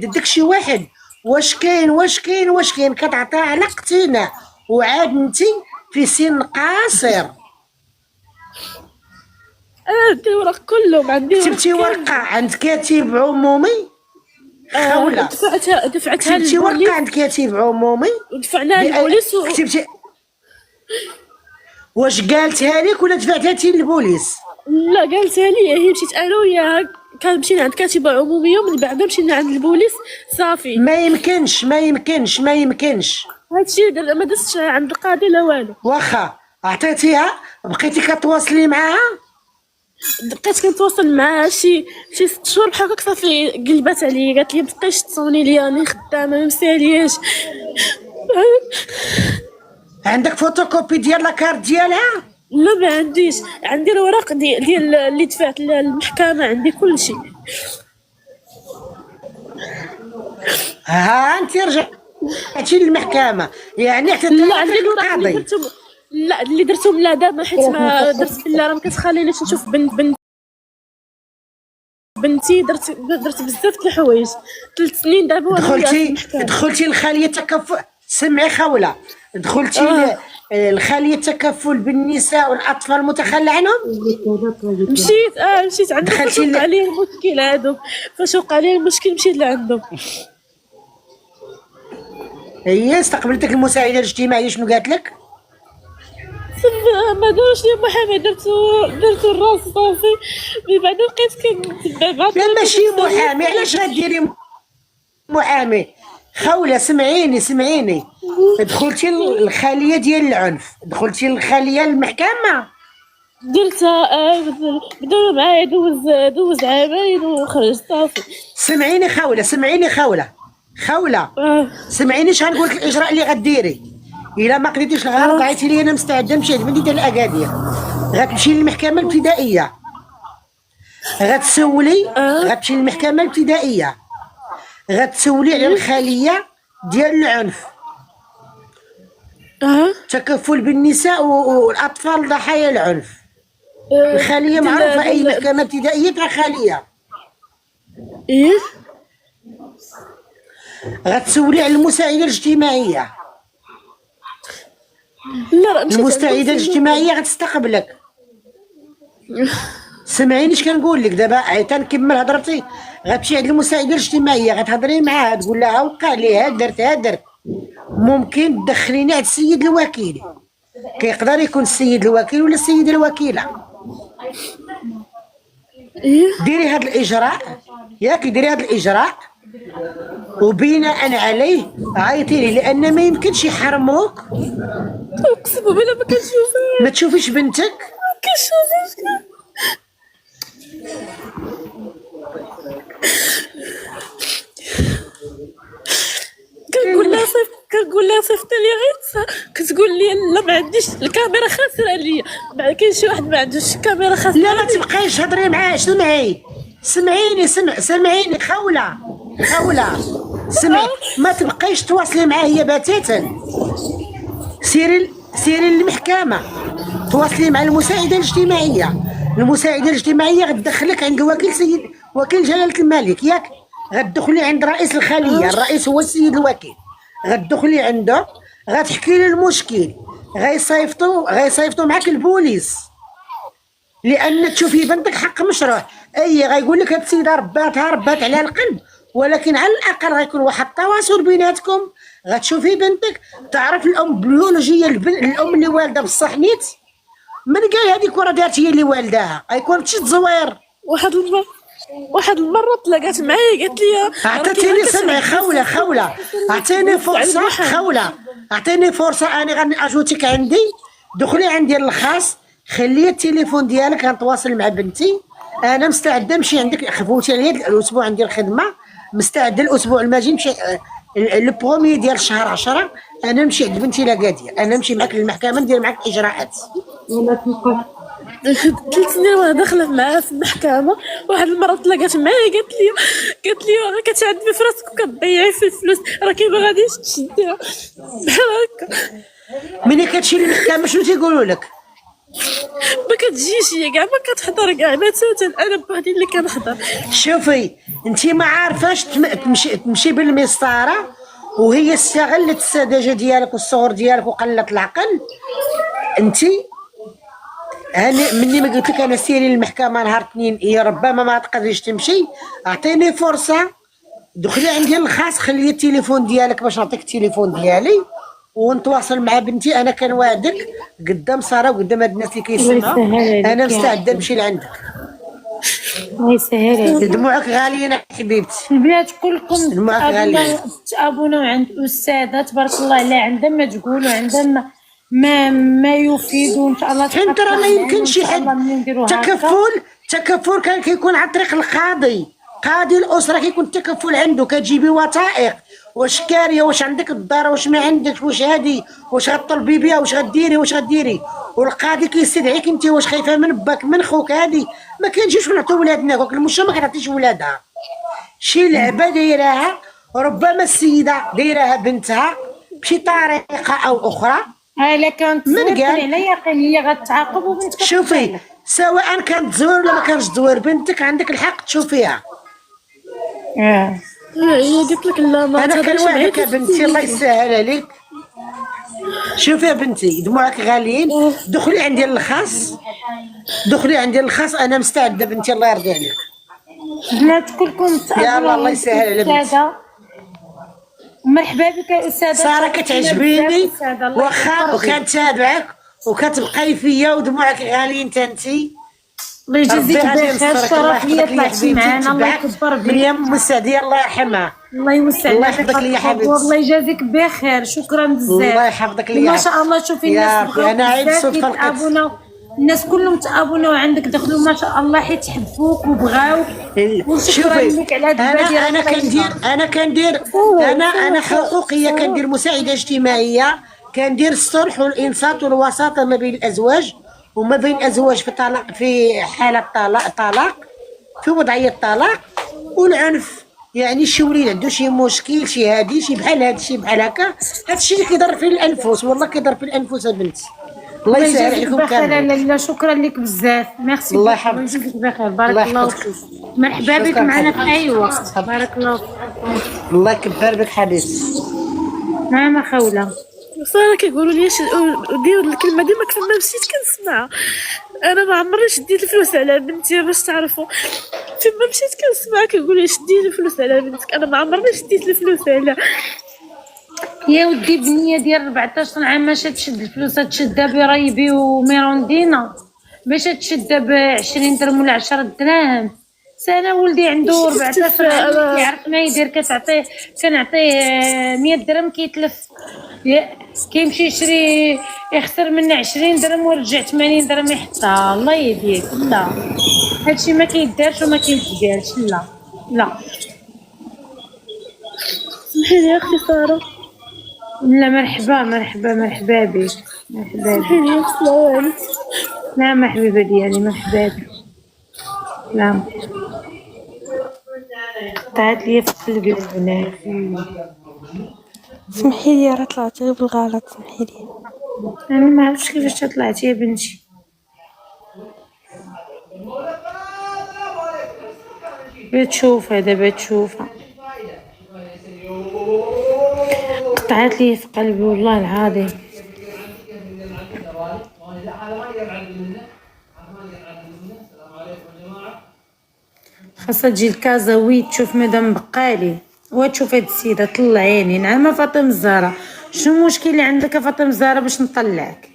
ضدك شي واحد، واش كاين كتعطيها على اقتناع، وعاد انت في سن قصير انا عندي الورق كلهم، عندي الورق كتبتي ورقه كامل. عند كاتب عمومي خوله، دفعتها كتبتي ورقه للبوليس عند كاتب عمومي ودفعناها للبوليس كتبتي واش قالتها لك ولا دفعتها انت للبوليس؟ لا قالتها لي هي، مشيت انا وياها، كان مشينا عند كاتبه عموميه ومن بعد مشينا عند البوليس صافي. ما يمكنش هادشي ما درتش عند القاضي لا والو. واخا عطيتيها بقيتي كتواصلي معاها؟ بقيت كنتواصل معاها شي 6 شهور بحال هكا، صافي قلبات عليا قالت لي متبقايش تصوني ليا راني خدامه ما مسالياش. عندك فوتوكوبي ديال لاكارت ديالها؟ لا ما عنديش، عندي الوراق ديال اللي دفعت للمحكمه، عندي كل شيء. ها انت رجعتي للمحكمه يعني حتى لا عندي الوراق اللي درتهم، لا اللي درتهم لا دابا، حيت ما درت بالله راه ما كتخلينيش نشوف بنتي. درت بزاف د الحوايج، 3 سنين دابا وانا دخلتي لخاليه التكفل. سمعي خوله، دخلتي الخاليه التكفل بالنساء والاطفال المتخلى عنهم؟ مشيت عندهم، فاش وقع لي المشكل هادوك، فاش وقع لي المشكل مشيت لعندهم. هي استقبلتك المساعده الاجتماعيه شنو قالت لك؟ ما داروش لي محامي، درتو الراس صافي، من بعد بقيت كنتبع مع. لا ماشي محامي، علاش غديري محامي؟ خوله سمعيني دخلتي الخليه ديال العنف، دخلتي الخليه المحكمه درتها، بداو معايا دوز عامين وخرجت صافي. سمعيني خوله سمعيني شنو نقول لك الاجراء اللي غديري. الا ما قدرتيش الغلط عيطي لي انا مستعده نمشي عند بنتي ديال الاكادير، غتمشي للمحكمه الابتدائيه، غتمشي للمحكمه الابتدائيه، غتسولي على الخليه ديال العنف، تكفل بالنساء والاطفال ضحايا العنف. الخليه معروفه، اي محكمه ابتدائيه فيها خليه. غتسولي على المساعده الاجتماعيه، لا المساعده الاجتماعيه غتستقبلك. سمعيني اش كنقول لك دابا، تنكمل هضرتي. غتمشي عند المساعده الاجتماعيه، غتهضري معاها تقول لها وقع لي درت ممكن تدخليني عند السيد الوكيل، كيقدر يكون السيد الوكيل ولا السيده الوكيله. ديري هذا الاجراء، ديري هذا الاجراء، وبناء عليه عيطي لي، لان ما يمكنش يحرموك. اقسم بالله ما كنشوفها، ما تشوفيش بنتك؟ ما كنشوفهاش. كنقول لها صيفط لي غير، كتقول لي لا ما عنديش الكاميرا خاسره ليا. كاين شي واحد ما عندوش الكاميرا خاسره. لا ما تبقايش تهضري معاه، سمعيني خوله سمعي، ما تبقايش تواصلي معاه هي بتاتا. سيري للمحكمه، تواصلي مع المساعده الاجتماعيه غتدخلك عند وكيل جلاله الملك، غتدخلي عند رئيس الخليه، الرئيس هو السيد الوكيل، غتدخلي عنده غتحكي له المشكل، غيصيفطوا معاك البوليس، لان تشوفي بنتك حق مشروع. غيقول لك هاد السيده ربات على القلب، ولكن على الاقل غيكون واحد التواصل بيناتكم، غتشوفي بنتك تعرف الام بيولوجيه، الام اللي والده بصح نيت من قال هذيك ورا دارت هي اللي والداها، غيكون شي تزوير. واحد المره تلاقات معايا قالت لي عطيتيني سمعي خوله اعطيني فرصه انا غنأجوتك عندي، دخلي عندي الخاص، خلي التليفون ديالك غنتواصل مع بنتي. انا مستعده نمشي عندك، خفوتي عليا الاسبوع عندي الخدمه، مستعده الاسبوع الماجي نمشي البرومي ديال شهر 10 انا نمشي عند بنتي لاكادير، انا نمشي معاك للمحكمه ندير معاك الاجراءات. 3 سنين وانا داخله معاها في المحكمه. واحد المره تلاقات معايا قالت لي راه كتعذبي في راسك وكتضيعي في الفلوس، راكي ما غاديش تشديها بحال هكا. ملي كتمشي للمحكمه شنو تيقولوا لك؟ ما كتجيش هي كاع، ما كتحضر كاع، بتاتا انا بوحدي اللي كنحضر. شوفي انت ما عارفاش تمشي بالمسطره، وهي استغلت السذاجه ديالك والصغر ديالك وقلت العقل. انت انا مني ما قلت لك انا سيري للمحكمه نهار اثنين، هي ربما ما تقدريش تمشي، اعطيني فرصه، دخلي عندي الخاص، خلي التليفون ديالك باش نعطيك التليفون ديالي ونتواصل مع بنتي. انا كنوعدك قدام ساره وقدام هاد الناس اللي كيسمعوا انا مستعده نمشي لعندك. الله يسهل عليك. دموعك غاليين حبيبتي، البنات كلكم دموعك غاليين. تابوناو عند استاذه تبارك الله عليها، عندها ما تقولوا، عندها ما يفيدوا ان شاء الله. حيت راه ما يمكنش شي حد تكفل كان كيكون عن طريق القاضي، قاضي الاسره كيكون التكفل عنده، كتجيبي وثائق، واش كاريه، واش عندك الدار، واش ما عندكش، واش هادي، واش غطلبي بها، واش غديري، والقاضي كيستدعيك انت، واش خايفه من باك من خوك. هادي ما كنجيوش نعطيو ولادنا، وكل المجتمع ما كتعطيش ولادها. شي لعبه دايراها، ربما السيده دايراها بنتها بشي طريقه او اخرى. الا كانت من قال على يقين هي غتعاقب وبنتك. شوفي سواء كانت تزور ولا ما كانتش تزور، بنتك عندك الحق تشوفيها. هي قلت لك لا ما انا تهضرش كنوعدك يا معايا. بنتي الله يسهل عليك. شوفي يا بنتي دموعك غاليين، دخلي عندي الخاص، انا مستعده بنتي الله يرضي عليك. بنات كلكم يا الله يسهل على بنتي. مرحبا بك يا استاذه ساره كتعجبيني واخا وكنتابعك وكتبقاي فيا، ودموعك غاليين تنتي. الله يجازيك بخير، شرف ليا طلعتي معنا، الله يكبر بك. مريم مسعديه الله يرحمها، الله يوسع الله عليك، يحفظك لي يا حبيبتي. الله يجازيك بخير، شكرا بزاف. الله يحفظك لي. ما شاء الله شوفي الناس ربي انا عيب صدفه تابونا، الناس كلهم تابونا وعندك دخلوا ما شاء الله حيت حبوك وبغاوك. وشكرا لك على هذه البادره. انا حقوقيه، كندير مساعده اجتماعيه، كندير الصلح والانصات والوساطه ما بين الازواج وما بين الازواج في طلاق، في حاله طلاق في وضعيه الطلاق والعنف. يعني شي وليد عنده شي مشكل، شي هادي، شي بحال هاد الشيء بحال هكا، هاد الشيء اللي كيضر في الانفس، والله كيضر في الانفس بنتي. الله يسهل عليكم كاملين. لا شكرا لك بزاف، ميرسي. الله يحفظك. الله يجزيك بخير، بارك الله فيك. مرحبا بك معنا في اي وقت، بارك الله فيك. الله يكبر بك حبيبتي. نعم خوله. صراحه كيقولوا لي دير الكلمه ديما كيفما مشيت كنسمعها. انا ما عمري شديت الفلوس على بنتي باش تعرفوا، فيما مشيت كنسمع كيقولوا لي شدي الفلوس على بنتك، انا ما عمرني شديت الفلوس على. يا ودي بنيه ديال 14 عام ماشي تشد الفلوس، تشدها برايبي وميروندينا، باش تشدها ب20 درهم ولا 10 دراهم. سنه ولدي عنده 14 عام كيعرف ما يدير، كنعطيه 100 درهم كيتلف، كيمشي يشري يخسر منه 20 درهم ويرجع 80 درهم يحطها. الله يهديك. لا هادشي ما كيدارش وما كيتقالش. لا سمحي لي اختي ساره. لا مرحبا بك. سمحي لي السلام عليكم. لا حبيبه ديالي مرحبا بك. لا قطعت لي في قلبي البنات. سمحي لي راه طلعت غير بالغلط، سمحي لي. انا ما عرفتش كيفاش طلعتي يا بنتي. بتشوفها دابا تشوفها، قطعت لي في قلبي والله العظيم. خاصها تجي الكازاوي تشوف مدام بقالي وتشوف هاد السيده طلعيني. نعم فاطمه الزهراء، شنو المشكل اللي عندك يا فاطمه الزهراء باش نطلعك؟